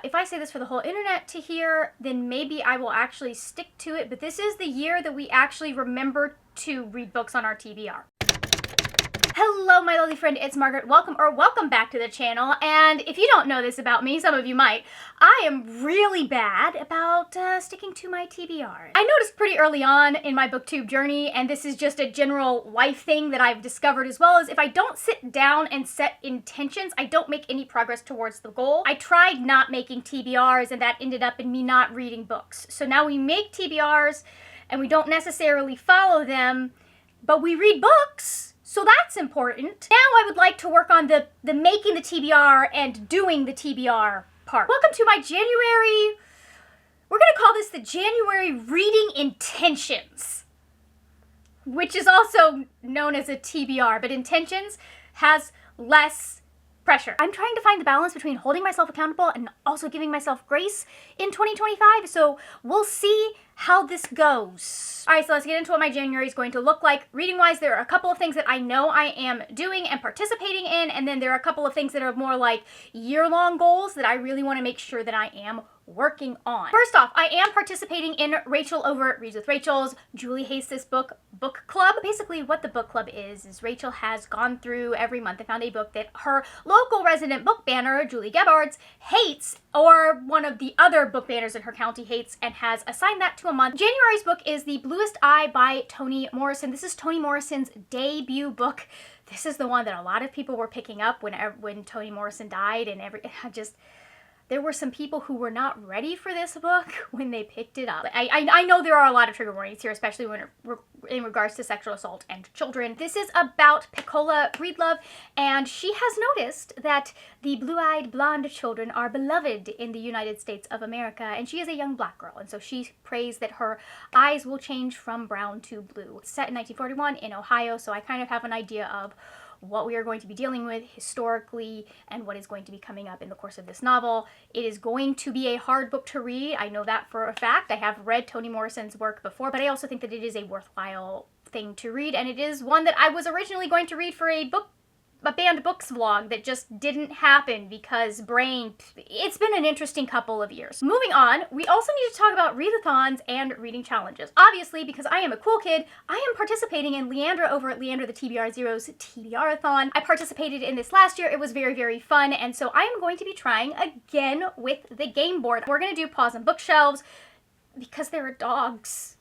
If I say this for the whole internet to hear, then maybe I will actually stick to it, but this is the year that we actually remember to read books on our TBR. Hello, my lovely friend, it's Margaret. Welcome back to the channel. And if you don't know this about me, some of you might, I am really bad about sticking to my TBRs. I noticed pretty early on in my booktube journey, and this is just a general life thing that I've discovered as well, is if I don't sit down and set intentions, I don't make any progress towards the goal. I tried not making TBRs, and that ended up in me not reading books. So now we make TBRs, and we don't necessarily follow them, but we read books. So that's important. Now I would like to work on the making the TBR and doing the TBR part. Welcome to my January, we're gonna call this the January Reading Intentions, which is also known as a TBR, but intentions has less pressure. I'm trying to find the balance between holding myself accountable and also giving myself grace in 2025, so we'll see how this goes. All right, so let's get into what my January is going to look like. Reading-wise, there are a couple of things that I know I am doing and participating in, and then there are a couple of things that are more like year-long goals that I really want to make sure that I am working on. First off, I am participating in Rachel over at Reads with Rachel's Julie Hates This Book book club. Basically what the book club is Rachel has gone through every month and found a book that her local resident book banner, Julie Gebhardts, hates, or one of the other book banners in her county hates, and has assigned that to a month. January's book is The Bluest Eye by Toni Morrison. This is Toni Morrison's debut book. This is the one that a lot of people were picking up when Toni Morrison died, and there were some people who were not ready for this book when they picked it up. I know there are a lot of trigger warnings here, especially when in regards to sexual assault and children. This is about Piccola Breedlove, and she has noticed that the blue-eyed blonde children are beloved in the United States of America, and she is a young black girl, and so she prays that her eyes will change from brown to blue. It's set in 1941 in Ohio, so I kind of have an idea of what we are going to be dealing with historically and what is going to be coming up in the course of this novel. It is going to be a hard book to read. I know that for a fact. I have read Toni Morrison's work before, but I also think that it is a worthwhile thing to read, and it is one that I was originally going to read for a banned books vlog that just didn't happen because it's been an interesting couple of years. Moving on, we also need to talk about readathons and reading challenges. Obviously, because I am a cool kid, I am participating in Leandra over at Leandra the TBR Zero's TBRathon. I participated in this last year. It was very, very fun, and so I am going to be trying again with the game board. We're gonna do Paws and Bookshelves because there are dogs.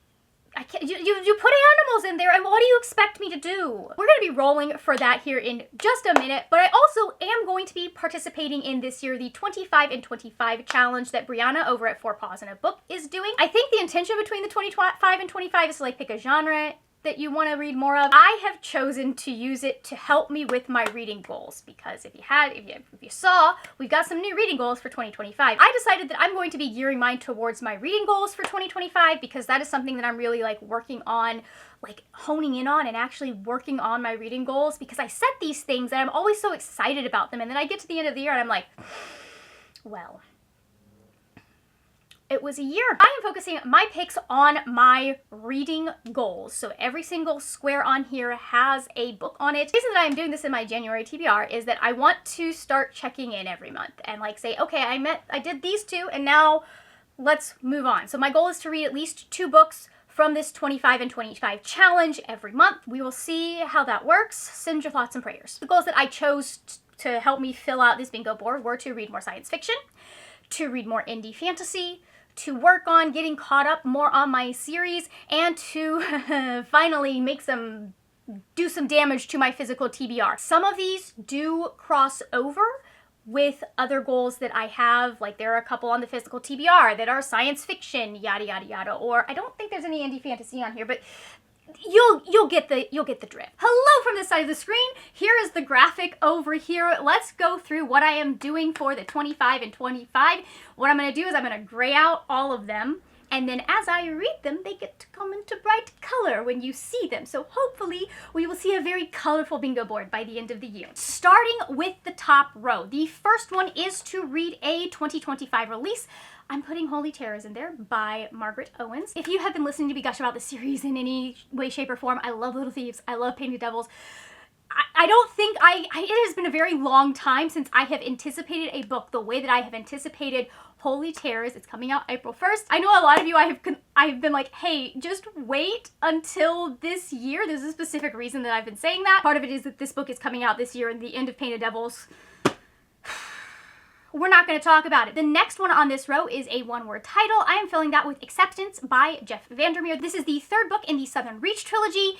You put animals in there, and what do you expect me to do? We're going to be rolling for that here in just a minute, but I also am going to be participating in this year the 25 and 25 challenge that Brianna over at 4 Paws in a Book is doing. I think the intention between the 25 and 25 is to like pick a genre that you want to read more of. I have chosen to use it to help me with my reading goals, because if you saw, we've got some new reading goals for 2025. I decided that I'm going to be gearing mine towards my reading goals for 2025 because that is something that I'm really like working on, like honing in on and actually working on my reading goals, because I set these things and I'm always so excited about them, and then I get to the end of the year and I'm like, well, it was a year. I am focusing my picks on my reading goals. So every single square on here has a book on it. The reason that I am doing this in my January TBR is that I want to start checking in every month and like say, okay, I did these two and now let's move on. So my goal is to read at least 2 books from this 25 and 25 challenge every month. We will see how that works. Send your thoughts and prayers. The goals that I chose to help me fill out this bingo board were to read more science fiction, to read more indie fantasy, to work on getting caught up more on my series, and to finally do some damage to my physical TBR. Some of these do cross over with other goals that I have, like there are a couple on the physical TBR that are science fiction, yada yada yada, or I don't think there's any indie fantasy on here, but you'll get the drift. Hello from this side of the screen. Here is the graphic over here. Let's go through what I am doing for the 25 and 25. What I'm going to do is I'm going to gray out all of them, and then as I read them, they get to come into bright color when you see them. So hopefully we will see a very colorful bingo board by the end of the year. Starting with the top row, the first one is to read a 2025 release. I'm putting Holy Terrors in there by Margaret Owens. If you have been listening to me gush about the series in any way, shape, or form, I love Little Thieves. I love Painted Devils. I don't think it has been a very long time since I have anticipated a book the way that I have anticipated Holy Terrors. It's coming out April 1st. I know a lot of you, I have been like, hey, just wait until this year. There's a specific reason that I've been saying that. Part of it is that this book is coming out this year, and The End of Painted Devils. We're not going to talk about it. The next one on this row is a one-word title. I am filling that with Acceptance by Jeff Vandermeer. This is the third book in the Southern Reach trilogy.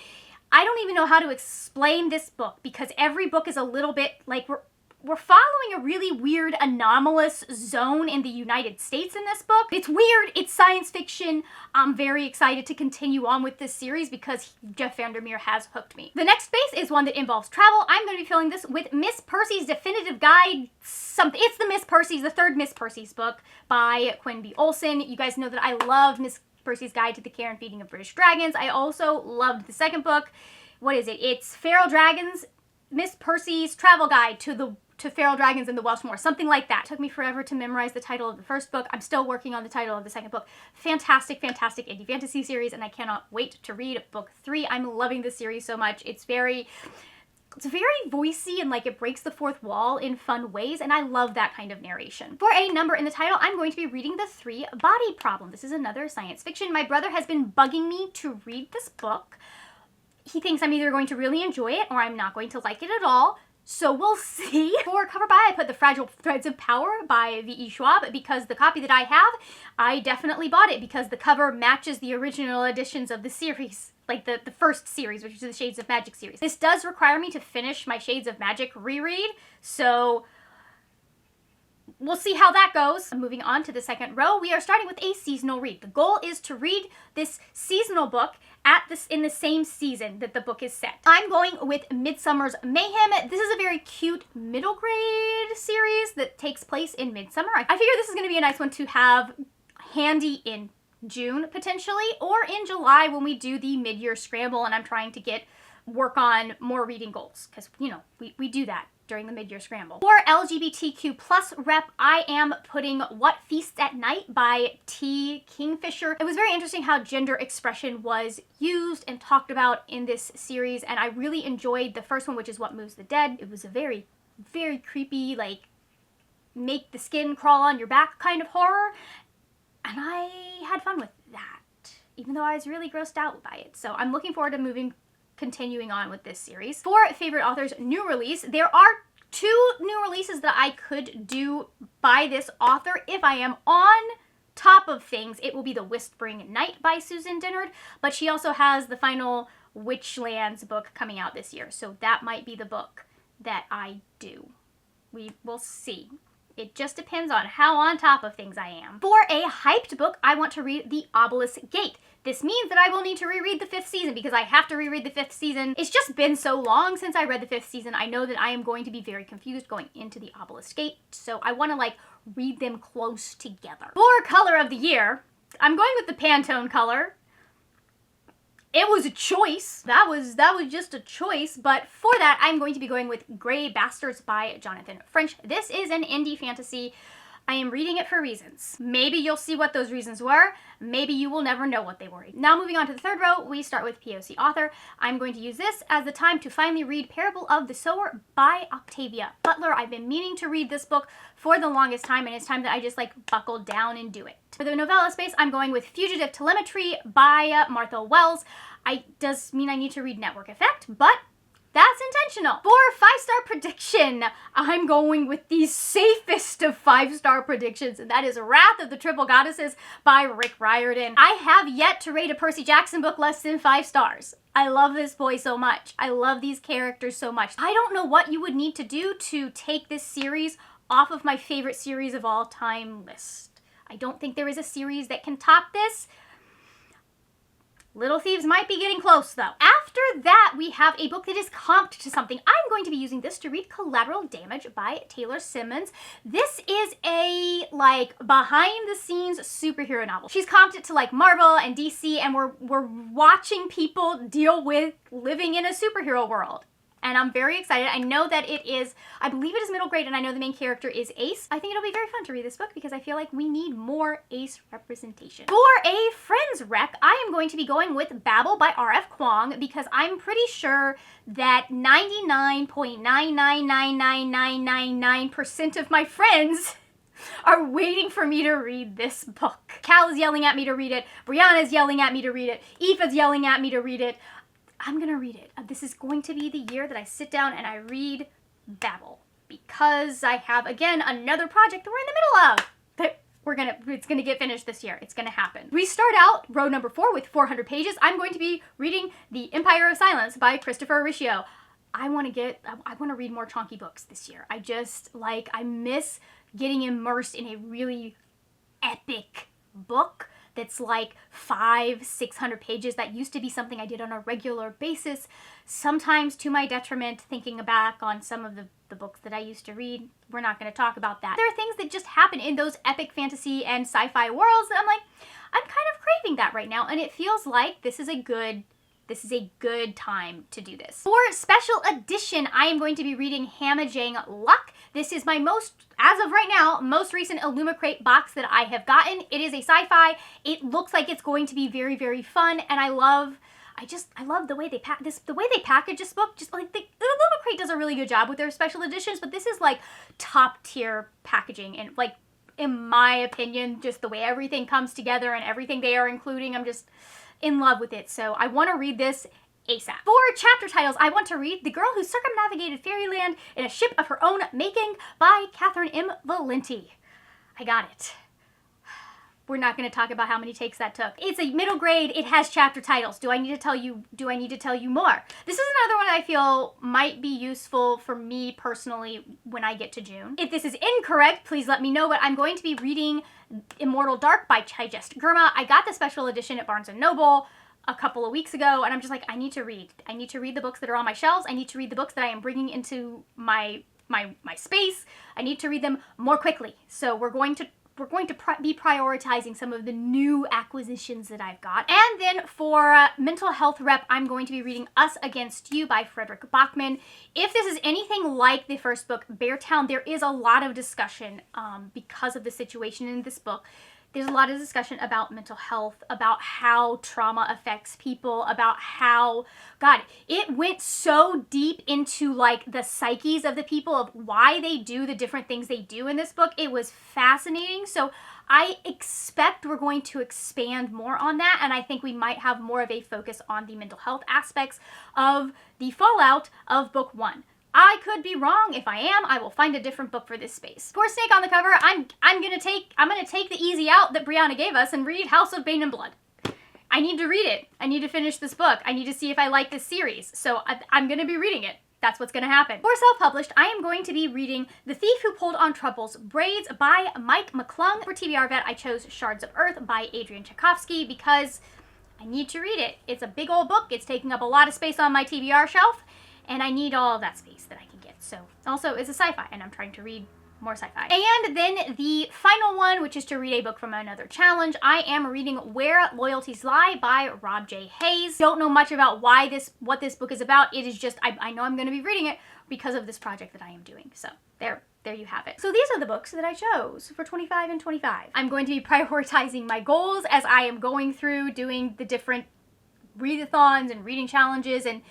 I don't even know how to explain this book because every book is a little bit like we're following a really weird, anomalous zone in the United States in this book. It's weird. It's science fiction. I'm very excited to continue on with this series because Jeff Vandermeer has hooked me. The next space is one that involves travel. I'm going to be filling this with Miss Percy's Definitive Guide. It's the third Miss Percy's book by Quinn B. Olson. You guys know that I love Miss Percy's Guide to the Care and Feeding of British Dragons. I also loved the second book. What is it? It's Feral Dragons, Miss Percy's Travel Guide to Feral Dragons in the Welsh Moor, something like that. It took me forever to memorize the title of the first book. I'm still working on the title of the second book. Fantastic, fantastic indie fantasy series, and I cannot wait to read book 3. I'm loving this series so much. It's very voicey and like it breaks the fourth wall in fun ways, and I love that kind of narration. For a number in the title, I'm going to be reading The Three Body Problem. This is another science fiction. My brother has been bugging me to read this book. He thinks I'm either going to really enjoy it or I'm not going to like it at all. So we'll see. For cover by, I put The Fragile Threads of Power by V.E. Schwab because the copy that I have, I definitely bought it because the cover matches the original editions of the series. Like the first series, which is the Shades of Magic series. This does require me to finish my Shades of Magic reread, so we'll see how that goes. Moving on to the second row, we are starting with a seasonal read. The goal is to read this seasonal book in the same season that the book is set. I'm going with Midsummer's Mayhem. This is a very cute middle grade series that takes place in midsummer. I figure this is going to be a nice one to have handy in June potentially, or in July when we do the mid-year scramble and I'm trying to work on more reading goals, because you know we do that during the mid-year scramble. For LGBTQ plus rep, I am putting What Feasts at Night by T. Kingfisher. It was very interesting how gender expression was used and talked about in this series, and I really enjoyed the first one, which is What Moves the Dead. It was a very, very creepy, like, make the skin crawl on your back kind of horror, and I had fun with that, even though I was really grossed out by it. So I'm looking forward to continuing on with this series. For favorite authors new release, there are 2 new releases that I could do by this author. If I am on top of things, it will be The Whispering Night by Susan Dennard, but she also has the final Witchlands book coming out this year, so that might be the book that I do. We will see. It just depends on how on top of things I am. For a hyped book, I want to read The Obelisk Gate. This means that I will need to reread the 5th season because I have to reread the 5th season. It's just been so long since I read the 5th season. I know that I am going to be very confused going into The Obelisk Gate, so I want to like read them close together. For color of the year, I'm going with the Pantone color. It was a choice. That was just a choice, but for that, I'm going to be going with Grey Bastards by Jonathan French. This is an indie fantasy. I am reading it for reasons. Maybe you'll see what those reasons were. Maybe you will never know what they were. Now moving on to the third row, we start with POC author. I'm going to use this as the time to finally read Parable of the Sower by Octavia Butler. I've been meaning to read this book for the longest time, and it's time that I just like buckle down and do it. For the novella space, I'm going with Fugitive Telemetry by Martha Wells. Does mean I need to read Network Effect, but that's intentional. For 5-star prediction, I'm going with the safest of 5-star predictions, and that is Wrath of the Triple Goddesses by Rick Riordan. I have yet to rate a Percy Jackson book less than 5 stars. I love this boy so much. I love these characters so much. I don't know what you would need to do to take this series off of my favorite series of all time list. I don't think there is a series that can top this. Little Thieves might be getting close, though. After that, we have a book that is comped to something. I'm going to be using this to read Collateral Damage by Taylor Simmons. This is a, like, behind-the-scenes superhero novel. She's comped it to, like, Marvel and DC, and we're watching people deal with living in a superhero world. and I'm very excited. I know that it is, I believe it is middle grade, and I know the main character is Ace. I think it'll be very fun to read this book because I feel like we need more Ace representation. For a Friends rec, I am going to be going with Babel by R.F. Kuang because I'm pretty sure that 99.9999999% of my friends are waiting for me to read this book. Cal is yelling at me to read it. Brianna's yelling at me to read it. Aoife's yelling at me to read it. I'm gonna read it. This is going to be the year that I sit down and I read Babel because I have, again, another project that we're in the middle of that it's gonna get finished this year. It's gonna happen. We start out row number 4 with 400 pages. I'm going to be reading The Empire of Silence by Christopher Riccio. I want to read more chonky books this year. I miss getting immersed in a really epic book that's like 500-600 pages. That used to be something I did on a regular basis, sometimes to my detriment, thinking back on some of the books that I used to read. We're not going to talk about that. There are things that just happen in those epic fantasy and sci-fi worlds that I'm like, I'm kind of craving that right now, and it feels like this is a good time to do this. For special edition, I am going to be reading Hamajang Luck. This is my as of right now, most recent Illumicrate box that I have gotten. It is a sci-fi. It looks like it's going to be very, very fun, and I love the way they package this book. Just like Illumicrate does a really good job with their special editions, but this is like top tier packaging, and like, in my opinion, just the way everything comes together and everything they are including, I'm just in love with it. So I want to read this ASAP. For chapter titles, I want to read The Girl Who Circumnavigated Fairyland in a Ship of Her Own Making by Catherine M. Valenti. I got it. We're not going to talk about how many takes that took. It's a middle grade. It has chapter titles. Do I need to tell you more? This is another one I feel might be useful for me personally when I get to June. If this is incorrect, please let me know, but I'm going to be reading Immortal Dark by Chijest Girma. I got the special edition at Barnes & Noble a couple of weeks ago, and I'm just like, I need to read. I need to read the books that are on my shelves. I need to read the books that I am bringing into my space. I need to read them more quickly. So we're going to be prioritizing some of the new acquisitions that I've got. And then for mental health rep, I'm going to be reading Us Against You by Frederick Bachman. If this is anything like the first book, Beartown, there is a lot of discussion because of the situation in this book. There's a lot of discussion about mental health, about how trauma affects people, about how, God, it went so deep into like the psyches of the people, of why they do the different things they do in this book. It was fascinating. So I expect we're going to expand more on that, and I think we might have more of a focus on the mental health aspects of the fallout of book 1. I could be wrong. If I am, I will find a different book for this space. For Snake on the Cover, I'm gonna take the easy out that Brianna gave us and read House of Bane and Blood. I need to read it. I need to finish this book. I need to see if I like this series. So I'm gonna be reading it. That's what's gonna happen. For self-published, I am going to be reading The Thief Who Pulled on Trouble's Braids by Mike McClung. For TBR Vet, I chose Shards of Earth by Adrian Tchaikovsky because I need to read it. It's a big old book. It's taking up a lot of space on my TBR shelf, and I need all of that space that I can get. So also it's a sci-fi, and I'm trying to read more sci-fi. And then the final one, which is to read a book from another challenge. I am reading Where Loyalties Lie by Rob J. Hayes. Don't know much about what this book is about. It is just, I know I'm going to be reading it because of this project that I am doing. So there you have it. So these are the books that I chose for 25 and 25. I'm going to be prioritizing my goals as I am going through doing the different readathons and reading challenges and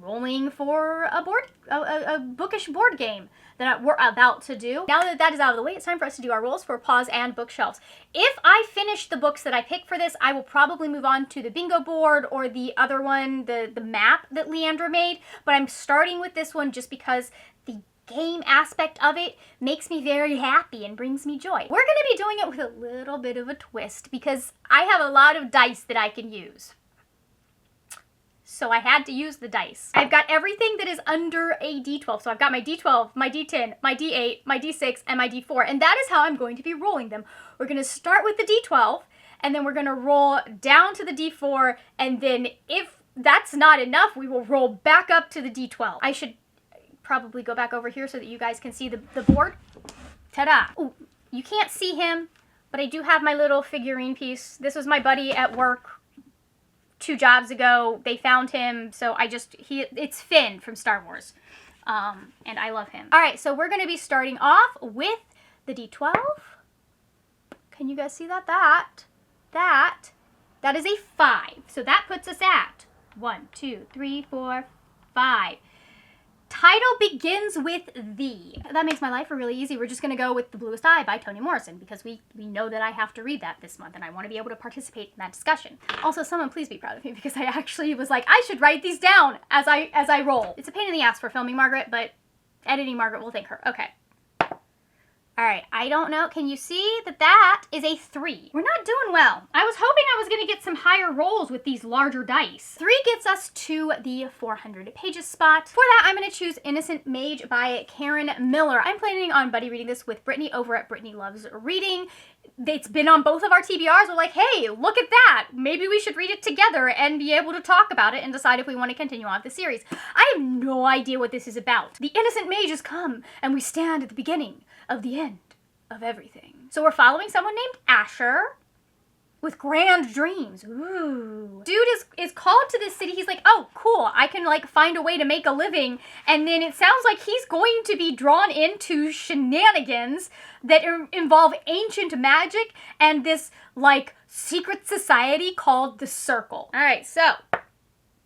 rolling for a bookish board game that we're about to do. Now that that is out of the way, it's time for us to do our rolls for Paws and Bookshelves. If I finish the books that I pick for this, I will probably move on to the bingo board or the other one, the map that Leandra made, but I'm starting with this one just because the game aspect of it makes me very happy and brings me joy. We're going to be doing it with a little bit of a twist because I have a lot of dice that I can use. So I had to use the dice. I've got everything that is under a D12. So I've got my D12, my D10, my D8, my D6, and my D4. And that is how I'm going to be rolling them. We're going to start with the D12, and then we're going to roll down to the D4. And then if that's not enough, we will roll back up to the D12. I should probably go back over here so that you guys can see the board. Ta-da! Ooh, you can't see him, but I do have my little figurine piece. This was my buddy at work 2 jobs ago. They found him, so it's Finn from Star Wars. And I love him. All right, so we're going to be starting off with the D12. Can you guys see that? That is a 5. So that puts us at 1, 2, 3, 4, 5. Title begins with "thee." That makes my life really easy. We're just going to go with "The Bluest Eye" by Toni Morrison because we know that I have to read that this month and I want to be able to participate in that discussion. Also, someone please be proud of me because I actually was like, I should write these down as I roll. It's a pain in the ass for filming Margaret, but editing Margaret will thank her. Okay. All right, I don't know. Can you see that is a 3? We're not doing well. I was hoping I was going to get some higher rolls with these larger dice. 3 gets us to the 400 pages spot. For that, I'm going to choose Innocent Mage by Karen Miller. I'm planning on buddy reading this with Brittany over at Brittany Loves Reading. It's been on both of our TBRs. We're like, hey, look at that. Maybe we should read it together and be able to talk about it and decide if we want to continue on with the series. I have no idea what this is about. The innocent mages come and we stand at the beginning of the end of everything. So we're following someone named Asher with grand dreams. Ooh. Dude is called to this city. He's like, oh, cool. I can like find a way to make a living. And then it sounds like he's going to be drawn into shenanigans that involve ancient magic and this like secret society called the Circle. All right, so,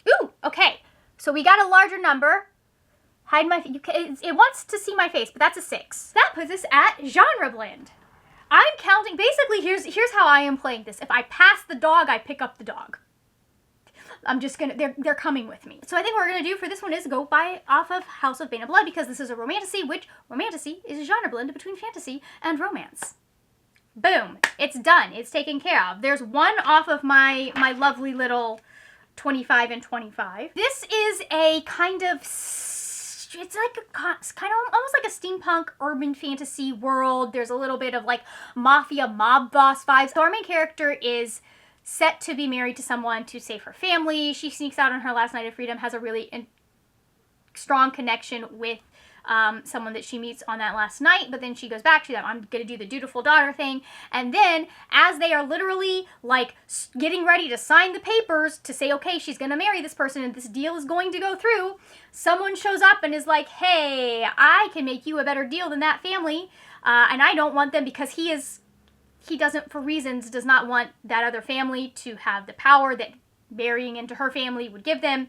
ooh, okay. So we got a larger number. Hide my, it wants to see my face, but that's a 6. That puts us at genre blend. I'm counting, basically, here's how I am playing this. If I pass the dog, I pick up the dog. I'm just gonna, they're coming with me. So I think what we're gonna do for this one is go off of House of Bane and Blood because this is a romantasy, which romantasy is a genre blend between fantasy and romance. Boom, it's done, it's taken care of. There's one off of my lovely little 25 and 25. This is a kind of, it's like kind of almost like a steampunk urban fantasy world. There's a little bit of like mafia mob boss vibes. So our main character is set to be married to someone to save her family. She sneaks out on her last night of freedom, has a really strong connection with someone that she meets on that last night, but then she goes back, she's like, I'm gonna do the dutiful daughter thing, and then as they are literally like getting ready to sign the papers to say, okay, she's gonna marry this person and this deal is going to go through, someone shows up and is like, hey, I can make you a better deal than that family, and I don't want them because he doesn't, for reasons, does not want that other family to have the power that marrying into her family would give them,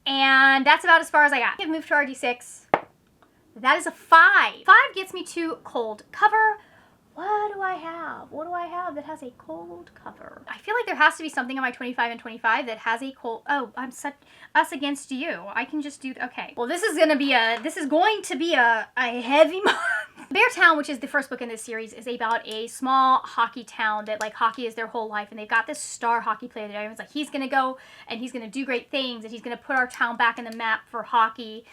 and that's about as far as I got. We've moved to our D6. That is a 5. 5 gets me to cold cover. What do I have? What do I have that has a cold cover? I feel like there has to be something on my 25 and 25 that has a cold, oh, I'm such, us against you. I can just do, okay. Well, this is going to be a heavy month. Beartown, which is the first book in this series, is about a small hockey town that like hockey is their whole life, and they've got this star hockey player that everyone's like, he's going to go and he's going to do great things and he's going to put our town back in the map for hockey.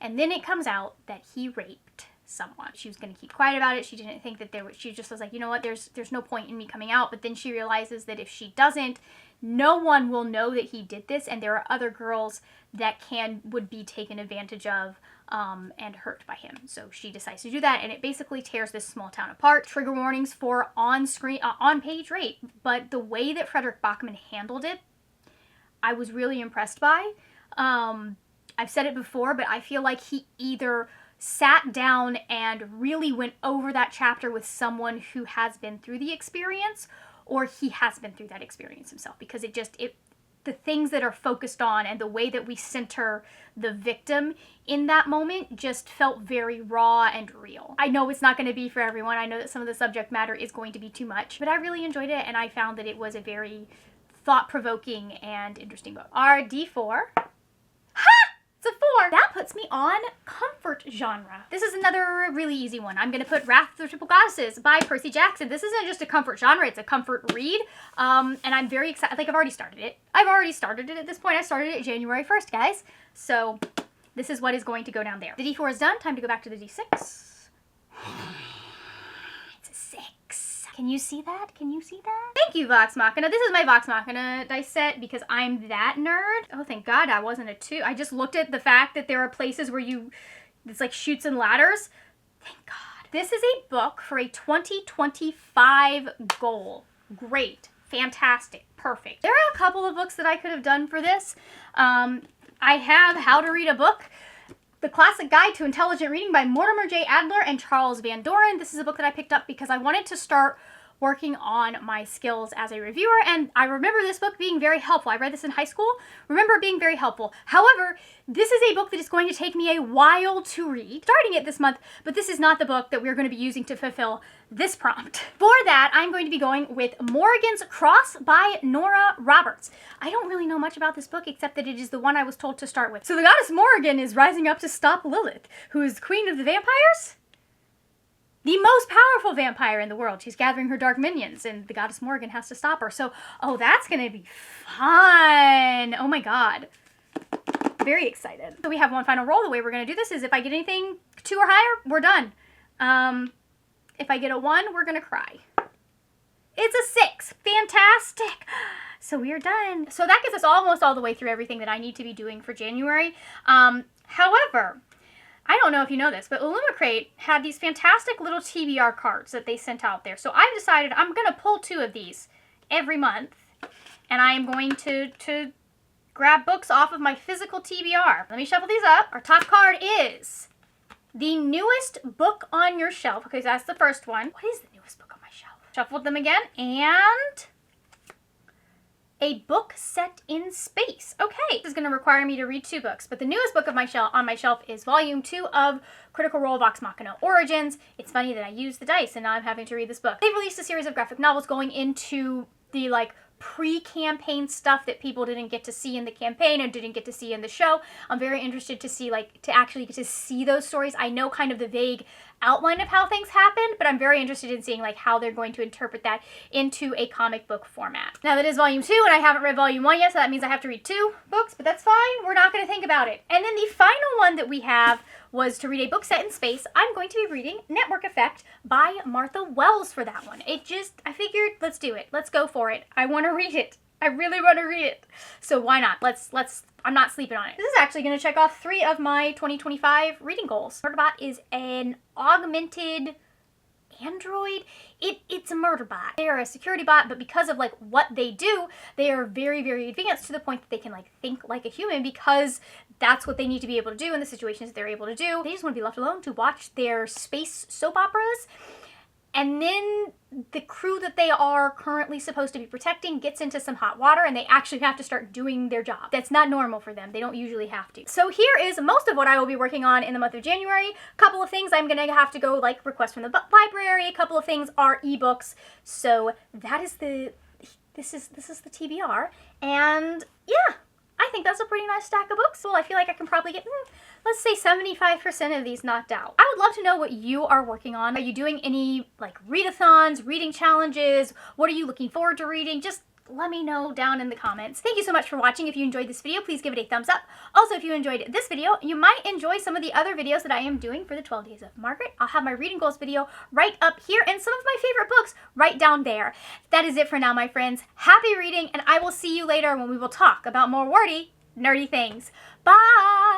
And then it comes out that he raped someone. She was going to keep quiet about it. She didn't think that she just was like, you know what, there's no point in me coming out. But then she realizes that if she doesn't, no one will know that he did this. And there are other girls that would be taken advantage of and hurt by him. So she decides to do that. And it basically tears this small town apart. Trigger warnings for on-page rape. But the way that Frederick Bachman handled it, I was really impressed by. I've said it before, but I feel like he either sat down and really went over that chapter with someone who has been through the experience, or he has been through that experience himself, because the things that are focused on and the way that we center the victim in that moment just felt very raw and real. I know it's not going to be for everyone. I know that some of the subject matter is going to be too much, but I really enjoyed it, and I found that it was a very thought-provoking and interesting book. Our D4. It's a 4. That puts me on comfort genre. This is another really easy one. I'm going to put Wrath of the Triple Goddesses by Percy Jackson. This isn't just a comfort genre, it's a comfort read. And I'm very excited. Like, I've already started it. At this point. I started it January 1st, guys. So this is what is going to go down there. The D4 is done. Time to go back to the D6. It's a 6. Can you see that? Can you see that? Thank you, Vox Machina. This is my Vox Machina dice set because I'm that nerd. Oh, thank God I wasn't a 2. I just looked at the fact that there are places where it's like chutes and ladders. Thank God. This is a book for a 2025 goal. Great. Fantastic. perfect. There are a couple of books that I could have done for this. I have How to Read a Book, The Classic Guide to Intelligent Reading by Mortimer J. Adler and Charles Van Doren. This is a book that I picked up because I wanted to start working on my skills as a reviewer, and I remember this book being very helpful. I read this in high school, remember it being very helpful. However, this is a book that is going to take me a while to read, starting it this month, but this is not the book that we're going to be using to fulfill this prompt. For that, I'm going to be going with Morrigan's Cross by Nora Roberts. I don't really know much about this book except that it is the one I was told to start with. So the goddess Morrigan is rising up to stop Lilith, who is queen of the vampires? The most powerful vampire in the world. She's gathering her dark minions, and the goddess Morrigan has to stop her. So, oh, that's gonna be fun. Oh my god. Very excited. So we have one final roll. The way we're gonna do this is if I get anything 2 or higher, we're done. If I get a 1, we're gonna cry. It's a 6. Fantastic. So we are done. So that gets us almost all the way through everything that I need to be doing for January. However, I don't know if you know this, but Illumicrate had these fantastic little TBR cards that they sent out there. So I've decided I'm going to pull 2 of these every month, and I am going to grab books off of my physical TBR. Let me shuffle these up. Our top card is the newest book on your shelf. Okay, so that's the first one. What is the newest book on my shelf? Shuffled them again, and a book set in space. Okay, this is going to require me to read 2 books, but the newest book of on my shelf is volume 2 of Critical Role Vox Machina Origins. It's funny that I used the dice and now I'm having to read this book. They've released a series of graphic novels going into the pre-campaign stuff that people didn't get to see in the campaign and didn't get to see in the show. I'm very interested to see, to actually get to see those stories. I know kind of the vague outline of how things happen, but I'm very interested in seeing how they're going to interpret that into a comic book format. Now that is volume 2 and I haven't read volume 1 yet, so that means I have to read 2 books, but that's fine. We're not going to think about it. And then the final one that we have was to read a book set in space. I'm going to be reading Network Effect by Martha Wells for that one. I figured, let's do it. Let's go for it. I want to read it. I really want to read it. So why not? I'm not sleeping on it. This is actually going to check off 3 of my 2025 reading goals. Murderbot is an augmented android. It's a murder bot. They are a security bot, but because of what they do, they are very, very advanced to the point that they can think like a human, because that's what they need to be able to do in the situations that they're able to do. They just want to be left alone to watch their space soap operas. And then the crew that they are currently supposed to be protecting gets into some hot water and they actually have to start doing their job. That's not normal for them. They don't usually have to. So here is most of what I will be working on in the month of January. A couple of things I'm going to have to go request from the library. A couple of things are ebooks. So that is this is the TBR. And yeah, I think that's a pretty nice stack of books. Well, I feel like I can probably get, let's say 75% of these knocked out. I would love to know what you are working on. Are you doing any readathons, reading challenges? What are you looking forward to reading? Just let me know down in the comments. Thank you so much for watching. If you enjoyed this video, please give it a thumbs up. Also, if you enjoyed this video, you might enjoy some of the other videos that I am doing for the 12 Days of Margaret. I'll have my reading goals video right up here and some of my favorite books right down there. That is it for now, my friends. Happy reading, and I will see you later when we will talk about more wordy, nerdy things. Bye!